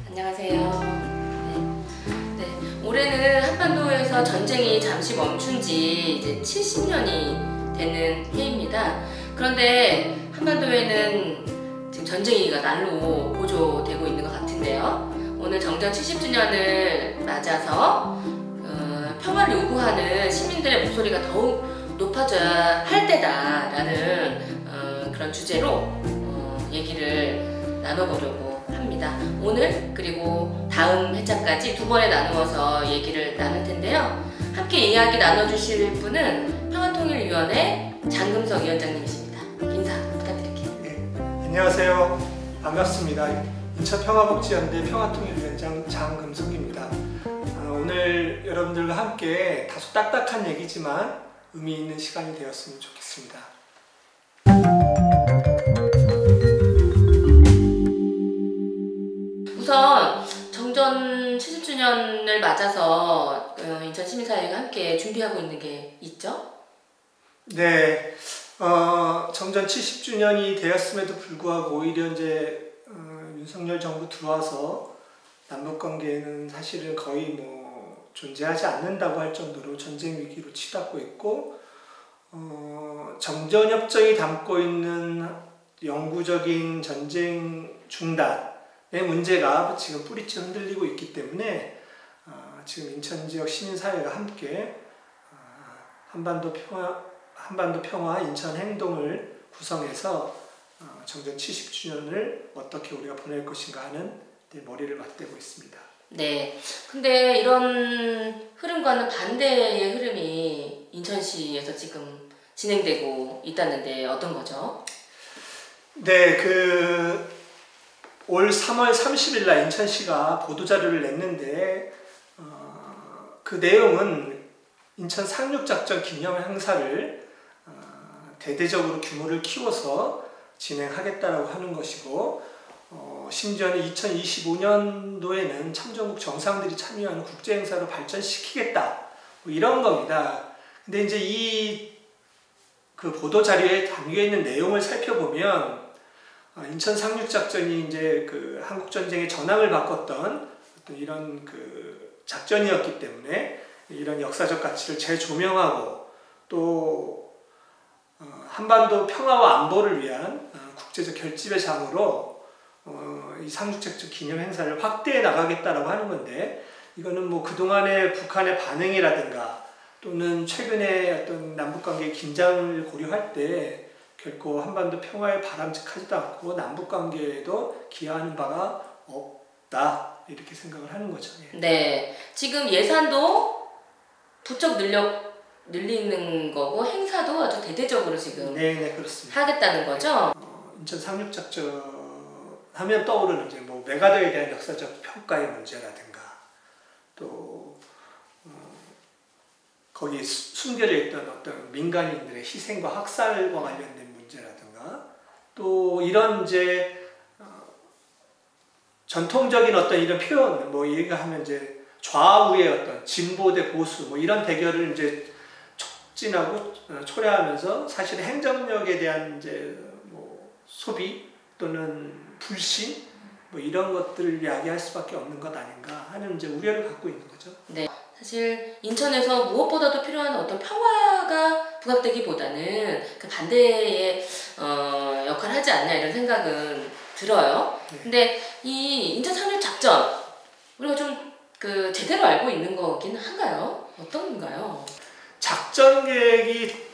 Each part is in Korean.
안녕하세요. 올해는 한반도에서 전쟁이 잠시 멈춘 지 이제 70년이 되는 해입니다. 그런데 한반도에는 지금 전쟁위기가 날로 고조되고 있는 것 같은데요. 오늘 정전 70주년을 맞아서 평화를 요구하는 시민들의 목소리가 더욱 높아져야 할 때다라는 그런 주제로 얘기를 나눠보려고 합니다. 오늘 그리고 다음 회차까지 두 번에 나누어서 얘기를 나눌 텐데요. 함께 이야기 나눠주실 분은 평화통일위원회 장금석 위원장님이십니다. 인사 부탁드릴게요. 네, 안녕하세요. 반갑습니다. 인천평화복지연대 평화통일위원장 장금석입니다. 오늘 여러분들과 함께 다소 딱딱한 얘기지만 의미 있는 시간이 되었으면 좋겠습니다. 우선 정전 70주년을 맞아서 인천시민사회가 함께 준비하고 있는 게 있죠? 네, 정전 70주년이 되었음에도 불구하고 오히려 이제 윤석열 정부 들어와서 남북관계는 사실은 거의 존재하지 않는다고 할 정도로 전쟁 위기로 치닫고 있고, 정전협정이 담고 있는 영구적인 전쟁 중단의 문제가 지금 뿌리째 흔들리고 있기 때문에 지금 인천 지역 시민사회가 함께 한반도 평화 인천 행동을 구성해서 정전 70주년을 어떻게 우리가 보낼 것인가 하는 머리를 맞대고 있습니다. 네. 근데 이런 흐름과는 반대의 흐름이 인천시에서 지금 진행되고 있다는데 어떤 거죠? 네, 올 3월 30일 날 인천시가 보도자료를 냈는데 그 내용은 인천 상륙작전 기념 행사를 대대적으로 규모를 키워서 진행하겠다라고 하는 것이고, 심지어는 2025년도에는 참전국 정상들이 참여하는 국제행사로 발전시키겠다, 이런 겁니다. 근데 이제 이 보도자료에 담겨있는 내용을 살펴보면 인천 상륙작전이 이제 한국전쟁의 전황을 바꿨던 어떤 이런 작전이었기 때문에 이런 역사적 가치를 재조명하고 또 한반도 평화와 안보를 위한 국제적 결집의 장으로 이 상륙작전 기념 행사를 확대해 나가겠다라고 하는 건데, 이거는 그동안의 북한의 반응이라든가 또는 최근에 어떤 남북관계의 긴장을 고려할 때 결코 한반도 평화에 바람직하지도 않고 남북관계에도 기여하는 바가 없다, 이렇게 생각을 하는 거죠. 네, 지금 예산도 부쩍 늘리는 거고 행사도 아주 대대적으로 지금 네, 그렇습니다. 하겠다는 거죠. 인천 상륙작전 하면 떠오르는 이제 메가더에 대한 역사적 평가의 문제라든가 또 거기에 숨겨져 있던 어떤 민간인들의 희생과 학살과 관련된 문제라든가 또 이런 이제 전통적인 어떤 이런 표현, 얘기하면 이제 좌우의 어떤 진보 대 보수 이런 대결을 이제 촉진하고 초래하면서 사실 행정력에 대한 이제 소비 또는 불신 이런 것들을 이야기할 수밖에 없는 것 아닌가 하는 이제 우려를 갖고 있는 거죠. 네. 사실 인천에서 무엇보다도 필요한 어떤 평화가 부각되기보다는 그 반대의 역할을 하지 않나 이런 생각은 들어요. 네. 근데 이 인천 상륙작전 우리가 좀 제대로 알고 있는 거긴 한가요? 어떤가요? 작전 계획이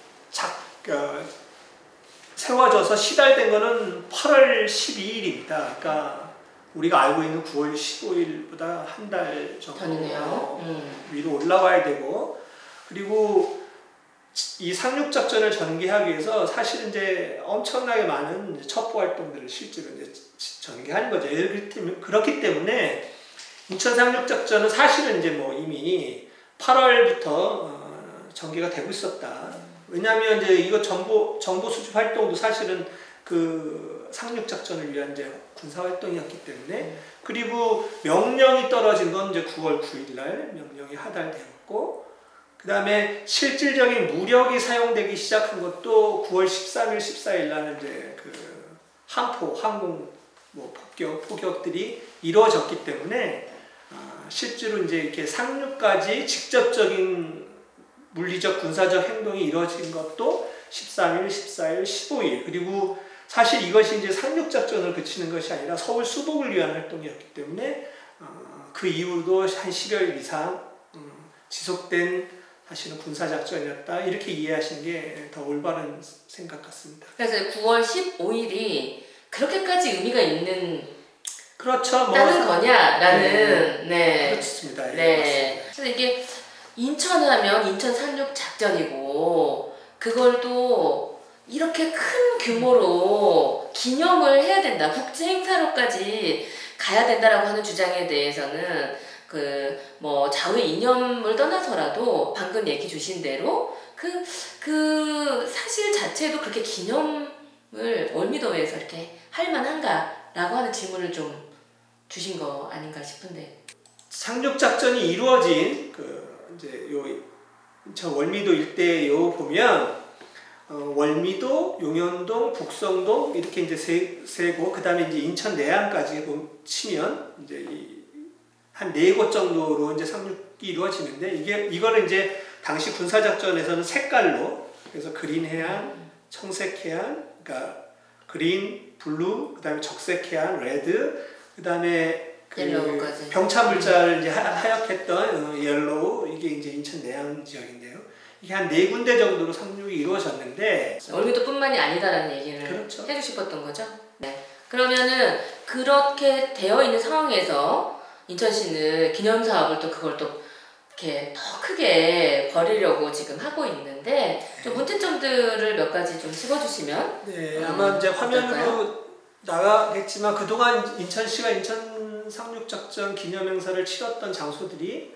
세워져서 시달된 거는 8월 12일입니다. 그러니까 우리가 알고 있는 9월 15일보다 한 달 정도 위로 올라와야 되고, 그리고 이 상륙작전을 전개하기 위해서 사실은 이제 엄청나게 많은 첩보 활동들을 실제로 이제 전개하는 거죠. 그렇기 때문에 인천 상륙작전은 사실은 이제 이미 8월부터 전개가 되고 있었다. 왜냐하면 이제 이거 정보 수집 활동도 사실은 상륙작전을 위한 이제 군사활동이었기 때문에, 그리고 명령이 떨어진 건 이제 9월 9일 날 명령이 하달되었고, 그 다음에 실질적인 무력이 사용되기 시작한 것도 9월 13일, 14일 날 이제 항공 포격들이 이루어졌기 때문에 실제로 이제 이렇게 상륙까지 직접적인 물리적 군사적 행동이 이루어진 것도 13일, 14일, 15일 그리고 사실 이것이 이제 상륙작전을 그치는 것이 아니라 서울 수복을 위한 활동이었기 때문에 그 이후로도 한 10여일 이상 지속된 사실은 군사작전이었다 이렇게 이해하시는 게 더 올바른 생각 같습니다. 그래서 9월 15일이 그렇게까지 의미가 있는 그렇죠. 다는 거냐라는 네. 그렇습니다. 네. 그래서 이게 인천하면 인천 상륙작전이고 그걸 또 이렇게 큰 규모로 기념을 해야 된다. 국제 행사로까지 가야 된다라고 하는 주장에 대해서는 뭐 좌우의 이념을 떠나서라도 방금 얘기 주신 대로 그 사실 자체도 그렇게 기념을 월미도에서 이렇게 할 만한가라고 하는 질문을 좀 주신 거 아닌가 싶은데. 상륙작전이 이루어진 이제 저 월미도 일대 보면 월미도, 용현동, 북성동 이렇게 이제 세 곳, 그 다음에 이제 인천 내항까지 치면 이제 한 4곳 정도로 이제 상륙이 이루어지는데 이거를 이제 당시 군사작전에서는 색깔로 그래서 그린 해안, 청색 해안, 그러니까 그린, 블루, 그 다음에 적색 해안, 레드, 그 다음에 병차 물자를 이제 하역했던 옐로우 이게 이제 인천 내항 지역인데요. 이게 한 4군데 정도로 상륙이 이루어졌는데 월미도뿐만이 아니다라는 얘기를 그렇죠. 해주고 싶었던 거죠. 네. 그러면은 그렇게 되어 있는 상황에서 인천시는 기념사업을 또 그걸 또 이렇게 더 크게 벌이려고 지금 하고 있는데 좀 문제점들을 몇 가지 좀 짚어주시면 네, 아마 이제 화면으로 나가겠지만 그동안 인천시가 인천 상륙작전 기념행사를 치렀던 장소들이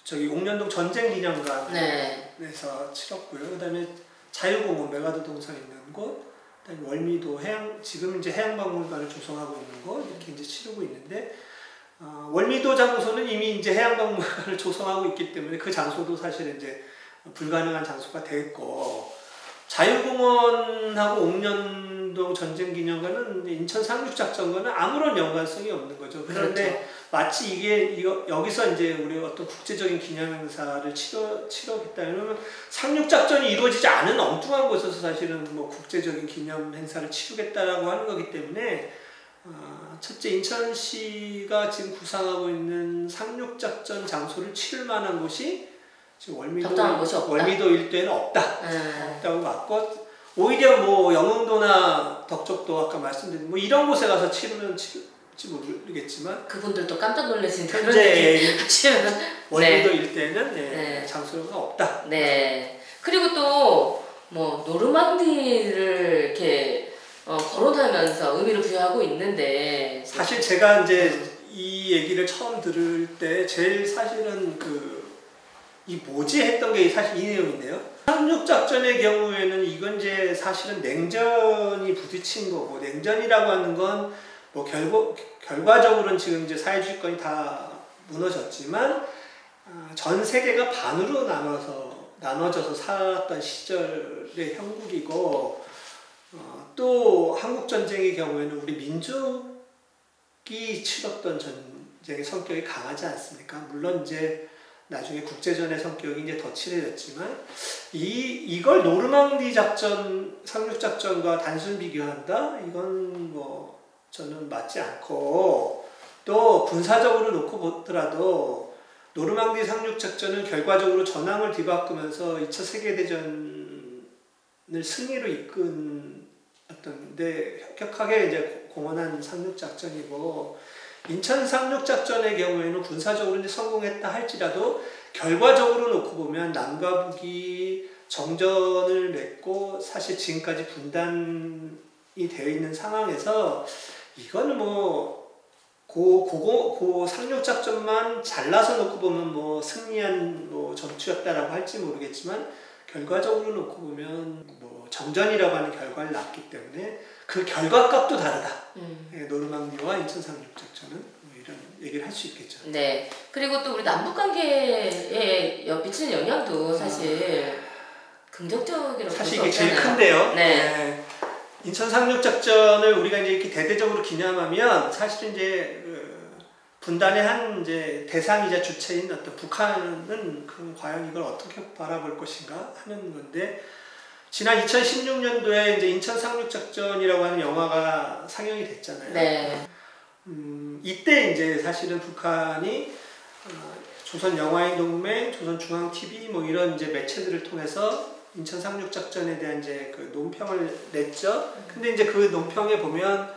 저기 옥년동 전쟁기념관에서 네. 치렀고요. 그 다음에 자유공원 메가드 동상 있는 곳, 그다음에 월미도 지금 이제 해양박물관을 조성하고 있는 곳 이렇게 이제 치르고 있는데 월미도 장소는 이미 이제 해양박물관을 조성하고 있기 때문에 그 장소도 사실 이제 불가능한 장소가 됐고 자유공원하고 옥년동 전쟁기념관은 인천 상륙작전과는 아무런 연관성이 없는 거죠. 그런데 그렇죠. 마치 여기서 이제 우리 어떤 국제적인 기념행사를 치르겠다면 상륙작전이 이루어지지 않은 엉뚱한 곳에서 사실은 뭐 국제적인 기념행사를 치르겠다라고 하는 거기 때문에 첫째 인천시가 지금 구상하고 있는 상륙작전 장소를 치를 만한 곳이 지금 월미도 일대에는 없다고 맞고 오히려 뭐 영흥도나 덕적도 아까 말씀드린 뭐 이런 곳에 가서 치르면 지 모르겠지만 그분들도 깜짝 놀라신 그런 얘기 하시면 월미도 일대에는 장소가 없다. 네. 그리고 또 뭐 노르망디를 이렇게 거론하면서 의미를 부여하고 있는데 사실 제가 이제 이 얘기를 처음 들을 때 제일 사실은 이 뭐지 했던 게 사실 이 내용인데요. 상륙작전의 경우에는 이건 이제 사실은 냉전이 부딪힌 거고 냉전이라고 하는 건 뭐 결과적으로는 지금 이제 사회주의권이 다 무너졌지만 전 세계가 반으로 나눠져서 살았던 시절의 형국이고 또 한국전쟁의 경우에는 우리 민족이 치렀던 전쟁의 성격이 강하지 않습니까? 물론 이제 나중에 국제전의 성격이 이제 더 칠해졌지만 이걸 노르망디 작전, 상륙작전과 단순 비교한다? 이건 뭐 저는 맞지 않고 또 군사적으로 놓고 보더라도 노르망디 상륙작전은 결과적으로 전황을 뒤바꾸면서 2차 세계대전을 승리로 이끈 혁혁하게 이제 공헌한 상륙작전이고 인천 상륙작전의 경우에는 군사적으로 이제 성공했다 할지라도 결과적으로 놓고 보면 남과 북이 정전을 맺고 사실 지금까지 분단이 되어 있는 상황에서 이거는 뭐 고 상륙작전만 잘라서 놓고 보면 뭐 승리한 뭐 전투였다라고 할지 모르겠지만 결과적으로 놓고 보면 뭐 정전이라고 하는 결과를 낳았기 때문에 그 결과값도 다르다. 노르망디와 인천 상륙작전은 뭐 이런 얘기를 할 수 있겠죠. 네. 그리고 또 우리 남북관계에 미치는 영향도 사실 긍정적이라고 사실 이게 제일 큰데요. 네. 인천 상륙작전을 우리가 이제 이렇게 대대적으로 기념하면 사실은 이제 분단의 한 이제 대상이자 주체인 어떤 북한은 과연 이걸 어떻게 바라볼 것인가 하는 건데, 지난 2016년도에 이제 인천 상륙작전이라고 하는 영화가 상영이 됐잖아요. 네. 이때 이제 사실은 북한이 조선 영화인 동맹, 조선 중앙 TV 뭐 이런 이제 매체들을 통해서 인천 상륙작전에 대한 이제 그 논평을 냈죠. 근데 이제 그 논평에 보면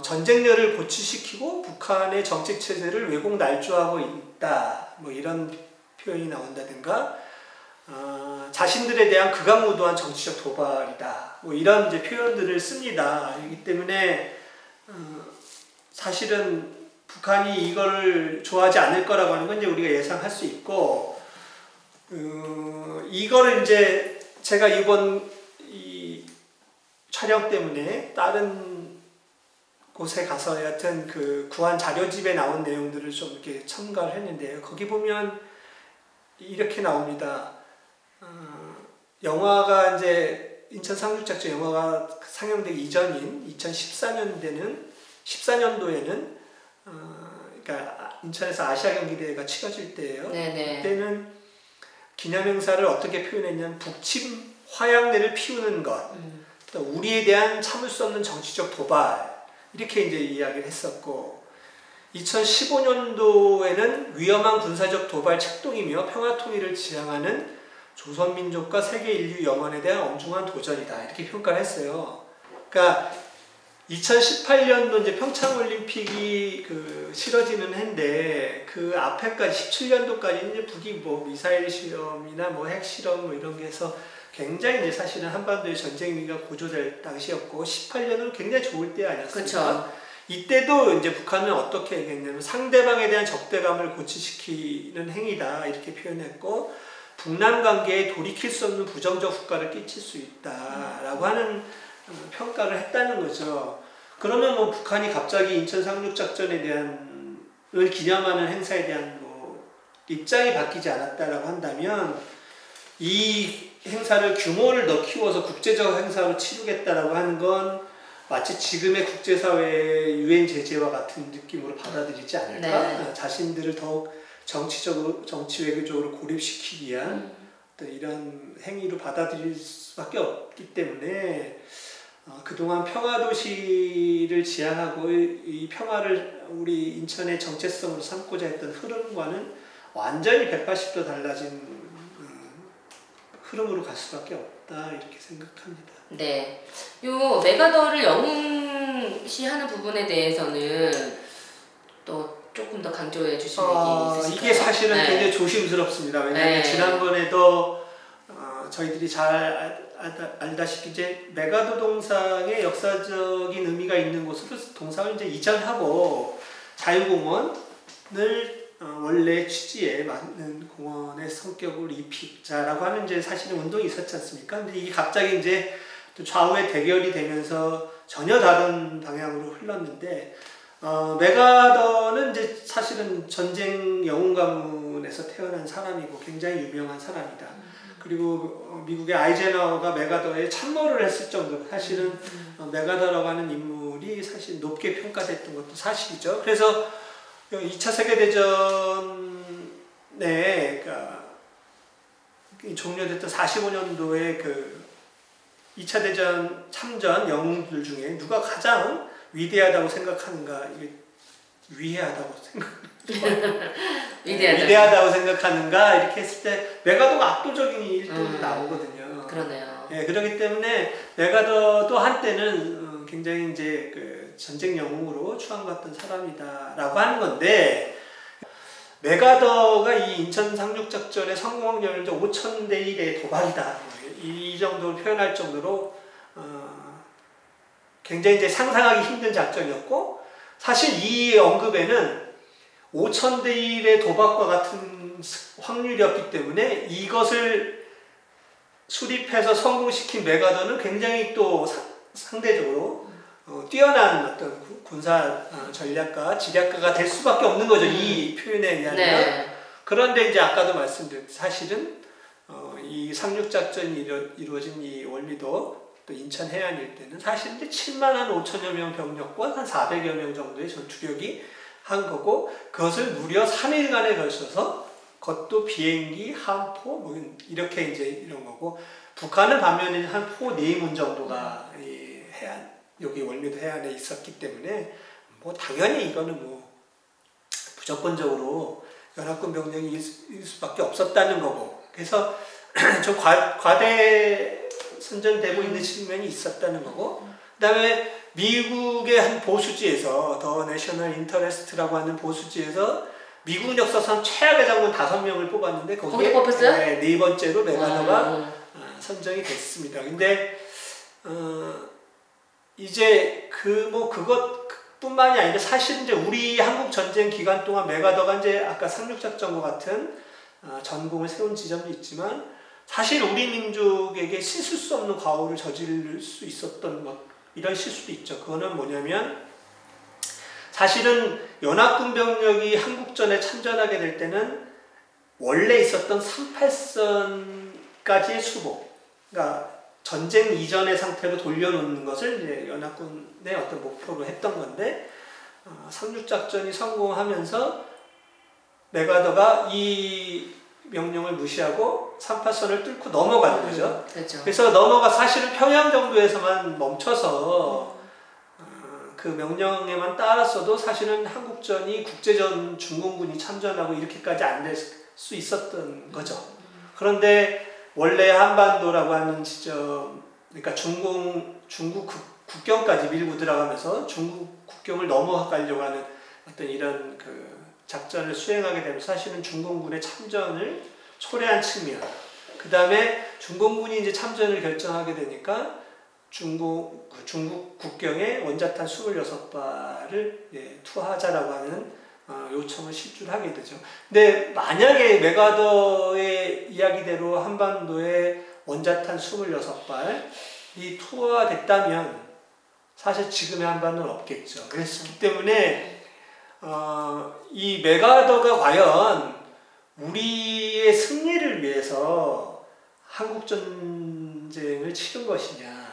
전쟁력을 고취시키고 북한의 정책 체제를 왜곡 날조하고 있다, 뭐 이런 표현이 나온다든가, 자신들에 대한 극악무도한 정치적 도발이다, 뭐 이런 이제 표현들을 씁니다. 그렇기 때문에 사실은 북한이 이거를 좋아하지 않을 거라고 하는 건 이제 우리가 예상할 수 있고, 이거를 이제 제가 이번 이 촬영 때문에 다른 곳에 가서 여하튼 그 구한 자료집에 나온 내용들을 좀 이렇게 첨가를 했는데요. 거기 보면 이렇게 나옵니다. 영화가 이제 인천 상륙작전 영화가 상영되기 이전인 2014년도에는 그러니까 인천에서 아시아 경기대회가 치러질 때예요. 네네. 그때는 기념행사를 어떻게 표현했냐면 북침 화양대를 피우는 것, 또 우리에 대한 참을 수 없는 정치적 도발, 이렇게 이제 이야기를 했었고, 2015년도에는 위험한 군사적 도발 책동이며 평화 통일을 지향하는 조선민족과 세계 인류 영원에 대한 엄중한 도전이다, 이렇게 평가를 했어요. 그러니까 2018년도 이제 평창올림픽이 치러지는 해인데, 그 앞에까지 17년도까지 이제 북이 뭐 미사일 실험이나 뭐 핵 실험 뭐 이런 게 해서 굉장히 이제 사실은 한반도의 전쟁 위기가 고조될 당시였고, 18년은 굉장히 좋을 때 아니었습니까? 그렇죠. 이때도 이제 북한은 어떻게 얘기했냐면 상대방에 대한 적대감을 고취시키는 행위다, 이렇게 표현했고, 북남 관계에 돌이킬 수 없는 부정적 효과를 끼칠 수 있다라고 하는 평가를 했다는 거죠. 그러면 뭐 북한이 갑자기 인천 상륙작전에 대한 을 기념하는 행사에 대한 뭐 입장이 바뀌지 않았다라고 한다면, 이 행사를 규모를 더 키워서 국제적 행사로 치르겠다라고 하는 건 마치 지금의 국제사회의 유엔 제재와 같은 느낌으로 받아들이지 않을까? 네. 자신들을 더욱 정치적으로, 정치 외교적으로 고립시키기 위한 어떤 이런 행위로 받아들일 수밖에 없기 때문에, 그동안 평화도시를 지향하고 이 평화를 우리 인천의 정체성으로 삼고자 했던 흐름과는 완전히 180도 달라진 흐름으로 갈 수밖에 없다, 이렇게 생각합니다. 네, 요 메가더를 영웅시하는 부분에 대해서는 또 조금 더 강조해 주실 얘기 있으실까요? 이게 사실은 네. 굉장히 조심스럽습니다. 왜냐하면 네. 지난번에도 저희들이 잘 알다시피 이제 메가더 동상의 역사적인 의미가 있는 곳으로 동상을 이제 이전하고 자유공원을 원래 취지에 맞는 공원의 성격을 입히자라고 하는 이제 사실은 운동이 있었지 않습니까? 근데 이게 갑자기 이제 또 좌우에 대결이 되면서 전혀 다른 방향으로 흘렀는데, 메가더는 이제 사실은 전쟁 영웅 가문에서 태어난 사람이고 굉장히 유명한 사람이다. 그리고 미국의 아이젠하워가 메가더에 참모를 했을 정도로 사실은 메가더라고 하는 인물이 사실 높게 평가됐던 것도 사실이죠. 그래서 2차 세계대전에 종료됐던 45년도에 2차 대전 참전 영웅들 중에 누가 가장 위대하다고 생각하는가, 이게 위대하다고 생각하는가 이렇게 했을 때 메가더가 압도적인 1등으로 나오거든요. 그러네요. 예, 그렇기 때문에 메가더도 한때는 굉장히 이제 전쟁 영웅으로 추앙받던 사람이다라고 하는 건데, 메가더가 이 인천 상륙작전의 성공 확률은 5,000대 1의 도박이다, 이 정도로 표현할 정도로 굉장히 이제 상상하기 힘든 작전이었고, 사실 이 언급에는 5,000대 1의 도박과 같은 확률이었기 때문에 이것을 수립해서 성공시킨 메가더는 굉장히 또 상대적으로 뛰어난 어떤 군사 전략가, 지략가가 될 수밖에 없는 거죠. 이 표현에 의하면. 네. 그런데 이제 아까도 말씀드렸듯이 사실은 이 상륙작전이 이루어진 이 원리도 또 인천 해안 일대는 사실 이제 7만 5천여 명 병력과 한 400여 명 정도의 전투력이 한 거고, 그것을 무려 3일간에 걸쳐서 그것도 비행기, 함포 뭐 이렇게 이제 이런 거고, 북한은 반면에 한 포 4문 정도가 이 해안, 여기 월미도 해안에 있었기 때문에 뭐 당연히 이거는 뭐 무조건적으로 연합군 병력이 일 수밖에 없었다는 거고, 그래서 좀 과대 선전되고 있는 측면이 있었다는 거고, 그 다음에 미국의 한 보수지에서 더 내셔널 인터레스트라고 하는 보수지에서 미국 역사상 최악의 장군 5명을 뽑았는데 거기에 네 번째로 메가더가 선정이 됐습니다. 근데 이제 그것뿐만이 아니라 사실 이제 우리 한국 전쟁 기간 동안 메가더가 이제 아까 상륙작전과 같은 전공을 세운 지점도 있지만, 사실 우리 민족에게 씻을 수 없는 과오를 저지를 수 있었던 것, 이런 실수도 있죠. 그거는 뭐냐면, 사실은 연합군 병력이 한국전에 참전하게 될 때는 원래 있었던 38선까지의 수복, 그러니까 전쟁 이전의 상태로 돌려놓는 것을 이제 연합군의 어떤 목표로 했던 건데, 상륙작전이 성공하면서 메가더가 이 명령을 무시하고 38선을 뚫고 넘어가는 거죠. 그렇죠. 그래서 사실은 평양 정도에서만 멈춰서 그 명령에만 따랐어도 사실은 한국전이 국제전 중공군이 참전하고 이렇게까지 안 될 수 있었던 거죠. 그런데 원래 한반도라고 하는 지점, 그러니까 중국 국경까지 밀고 들어가면서 중국 국경을 넘어가려고 하는 어떤 이런 그 작전을 수행하게 되면 사실은 중공군의 참전을 초래한 측면, 그 다음에 중공군이 이제 참전을 결정하게 되니까 중국 국경에 원자탄 26발을 투하하자라고 하는 요청을 실출하게 되죠. 근데 만약에 메가더의 이야기대로 한반도에 원자탄 26발이 투하됐다면 사실 지금의 한반도는 없겠죠. 그렇기 때문에 이 메가더가 과연 우리의 승리를 위해서 한국 전쟁을 치른 것이냐,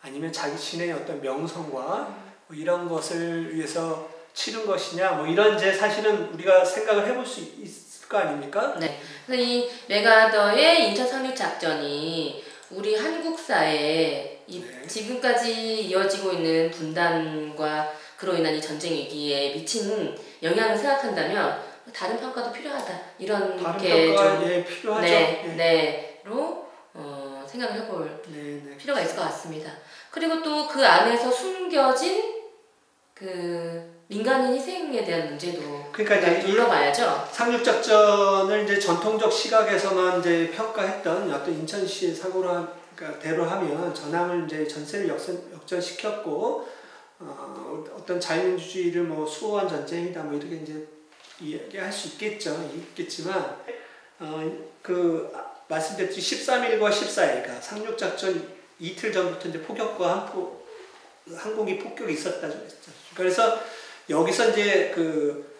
아니면 자신의 어떤 명성과 뭐 이런 것을 위해서 치른 것이냐, 뭐 이런 이제 사실은 우리가 생각을 해볼 수 있을 거 아닙니까? 네. 그래서 이 메가더의 인천 상륙 작전이 우리 한국사에 지금까지 이어지고 있는 분단과 그로 인한 이 전쟁 위기에 미친 영향을 생각한다면 다른 평가도 필요하다, 이런 게 좀 필요하죠. 로 생각을 해볼 필요가 있을 것 같습니다. 그리고 또 그 안에서 숨겨진 그 민간인 희생에 대한 문제도 그러니까 이제 둘러봐야죠. 상륙작전을 이제 전통적 시각에서만 이제 평가했던 어떤 인천시의 사고로 대로 하면 전함을 이제 전세를 역전시켰고 어떤 자유민주주의를 뭐 수호한 전쟁이다 뭐 이렇게 이제 이야기할 수 있겠지만 그 말씀드렸듯이 13일과 14일, 그러니까 상륙작전 이틀 전부터 이제 포격과 항공기 폭격이 있었다고 했죠. 그래서 여기서 이제 그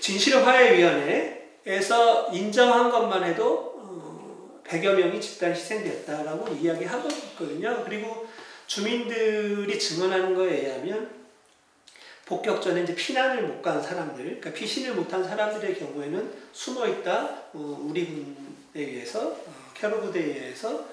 진실화해위원회에서 인정한 것만 해도 100여 명이 집단 희생됐다라고 이야기하고 있거든요. 그리고 주민들이 증언하는 거에 의하면 폭격 전에 이제 피난을 못 간 사람들, 그러니까 피신을 못한 사람들의 경우에는 숨어 있다, 우리 군에 의해서 캐롤 부대에 의해서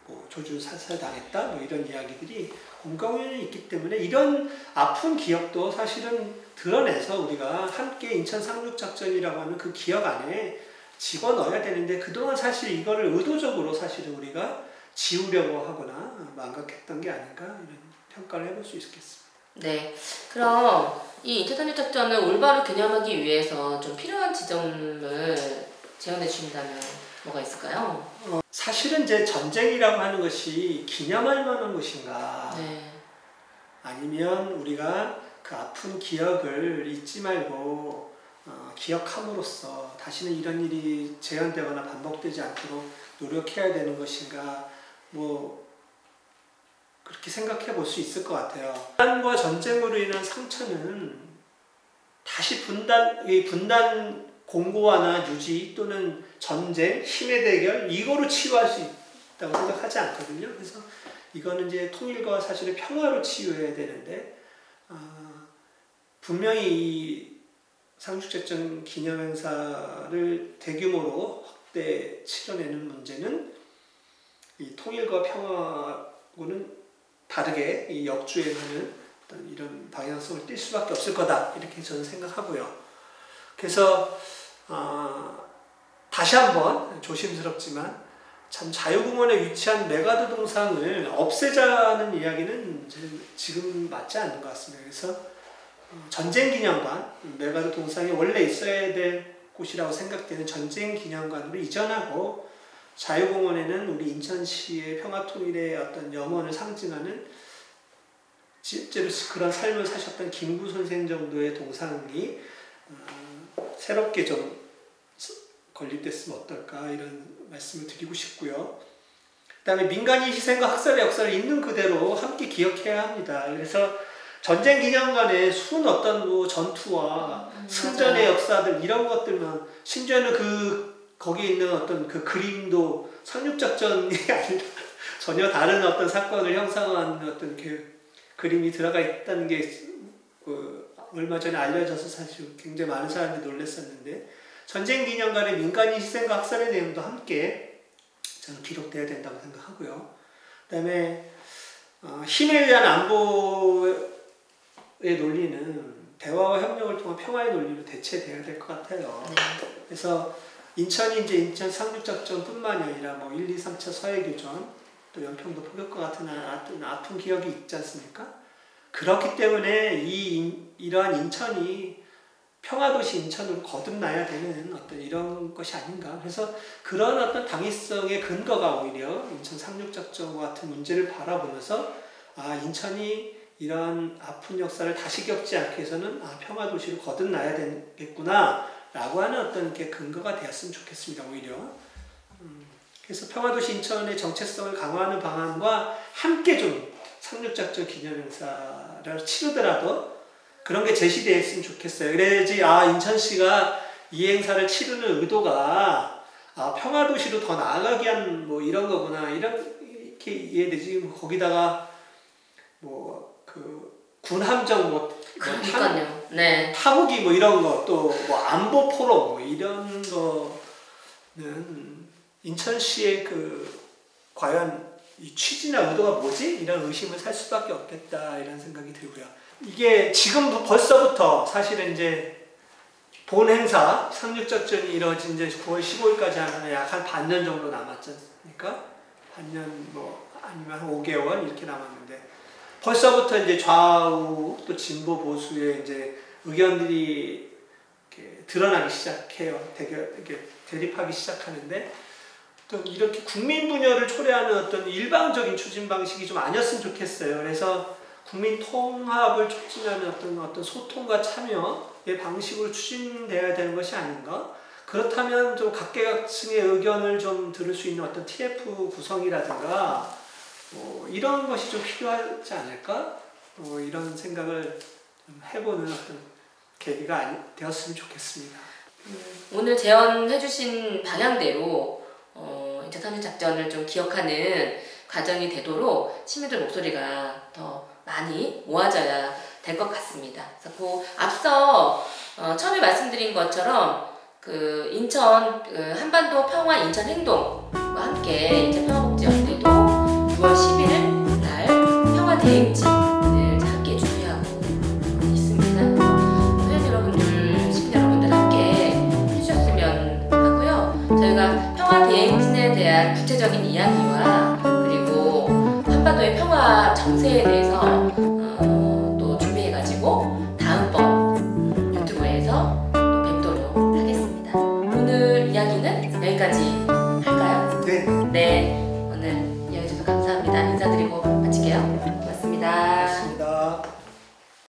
뭐 조준 살살당했다, 뭐 이런 이야기들이 공공연히 있기 때문에 이런 아픈 기억도 사실은 드러내서 우리가 함께 인천 상륙작전이라고 하는 그 기억 안에 집어넣어야 되는데, 그동안 사실 이거를 의도적으로 사실은 우리가 지우려고 하거나 망각했던 게 아닌가, 이런 평가를 해볼 수 있겠습니다. 네, 그럼 이 인천 상륙작전을 올바로 개념하기 위해서 좀 필요한 지점을 제언해 주신다면 뭐가 있을까요? 사실은 이제 전쟁이라고 하는 것이 기념할 만한 것인가, 아니면 우리가 그 아픈 기억을 잊지 말고 기억함으로써 다시는 이런 일이 재현되거나 반복되지 않도록 노력해야 되는 것인가, 뭐 그렇게 생각해 볼 수 있을 것 같아요. 분단과 전쟁으로 인한 상처는 다시 분단 공고화나 유지 또는 전쟁, 힘의 대결, 이거로 치유할 수 있다고 생각하지 않거든요. 그래서 이거는 이제 통일과 사실은 평화로 치유해야 되는데 분명히 이 상륙작전 기념행사를 대규모로 확대 치러내는 문제는 이 통일과 평화하고는 다르게 이 역주행하는 어떤 이런 방향성을 띌 수밖에 없을 거다 이렇게 저는 생각하고요. 그래서 다시 한번 조심스럽지만 참 자유공원에 위치한 메가드 동상을 없애자는 이야기는 지금 맞지 않는 것 같습니다. 그래서 전쟁기념관, 메가드 동상이 원래 있어야 될 곳이라고 생각되는 전쟁기념관으로 이전하고 자유공원에는 우리 인천시의 평화통일의 어떤 염원을 상징하는 실제로 그런 삶을 사셨던 김구 선생 정도의 동상이 새롭게 좀 건립됐으면 어떨까 이런 말씀을 드리고 싶고요. 그 다음에 민간인 희생과 학살의 역사를 있는 그대로 함께 기억해야 합니다. 그래서 전쟁기념관에 순 어떤 뭐 전투와 승전의 역사들 이런 것들만 심지어는 거기에 있는 어떤 그 그림도 상륙작전이 아니라 전혀 다른 어떤 사건을 형상화한 어떤 그 그림이 들어가 있다는 게 얼마 전에 알려져서 사실 굉장히 많은 사람들이 놀랐었는데 전쟁기념관의 민간인 희생과 학살의 내용도 함께 저는 기록돼야 된다고 생각하고요. 그 다음에 힘에 의한 안보의 논리는 대화와 협력을 통한 평화의 논리로 대체돼야 될 것 같아요. 그래서 인천이 이제 인천 상륙작전뿐만이 아니라 뭐 1, 2, 3차 서해교전 또 연평도 포격과 같은 아픈 기억이 있지 않습니까? 그렇기 때문에 이러한 인천이 평화도시 인천으로 거듭나야 되는 어떤 이런 것이 아닌가. 그래서 그런 어떤 당위성의 근거가 오히려 인천 상륙작전과 같은 문제를 바라보면서 인천이 이런 아픈 역사를 다시 겪지 않기 위해서는 평화도시로 거듭나야 되겠구나 라고 하는 어떤 게 근거가 되었으면 좋겠습니다. 오히려 그래서 평화도시 인천의 정체성을 강화하는 방안과 함께 좀 상륙작전 기념행사를 치르더라도 그런 게 제시되었으면 좋겠어요. 그래야지 인천시가 이 행사를 치르는 의도가 평화도시로 더 나아가기 위한 뭐 이런 거구나 이렇게 이해되지. 거기다가 뭐 그 군함정 그러니까요. 네. 타국이 뭐 이런 거 또 뭐 안보 포럼 뭐 이런 거는 인천시의 과연 이 취지나 의도가 뭐지? 이런 의심을 살 수밖에 없겠다 이런 생각이 들고요. 이게 지금 벌써부터 사실은 이제 본 행사 상륙작전이 이루어진 이제 9월 15일까지 하면 약 한 반년 정도 남았지 않습니까? 반년 뭐 아니면 한 5개월 이렇게 남았는데 벌써부터 이제 좌우 또 진보 보수의 이제 의견들이 이렇게 드러나기 시작해요. 이렇게 대립하기 시작하는데 또 이렇게 국민 분열을 초래하는 어떤 일방적인 추진 방식이 좀 아니었으면 좋겠어요. 그래서 국민 통합을 촉진하는 어떤 소통과 참여의 방식으로 추진돼야 되는 것이 아닌가? 그렇다면 좀 각계각층의 의견을 좀 들을 수 있는 어떤 TF 구성이라든가 이런 것이 좀 필요하지 않을까? 이런 생각을 좀 해보는 어떤 계기가 되었으면 좋겠습니다. 오늘 제언해주신 방향대로 인천 상륙작전을 좀 기억하는 과정이 되도록 시민들 목소리가 더 많이 모아져야 될 것 같습니다. 그래서 앞서 처음에 말씀드린 것처럼 인천 한반도 평화 인천 행동과 함께 인천 평화복지연대도 6월 11일 날 평화 대행진을 함께 준비하고 있습니다. 회원 여러분들, 시민 여러분들 함께 해주셨으면 하고요. 저희가 평화 대행진에 대한 구체적인 이야기와 그리고 한반도의 평화 정세에 대해서 또 준비해가지고 다음번 유튜브에서 또 뵙도록 하겠습니다. 오늘 이야기는 여기까지 할까요? 네. 네.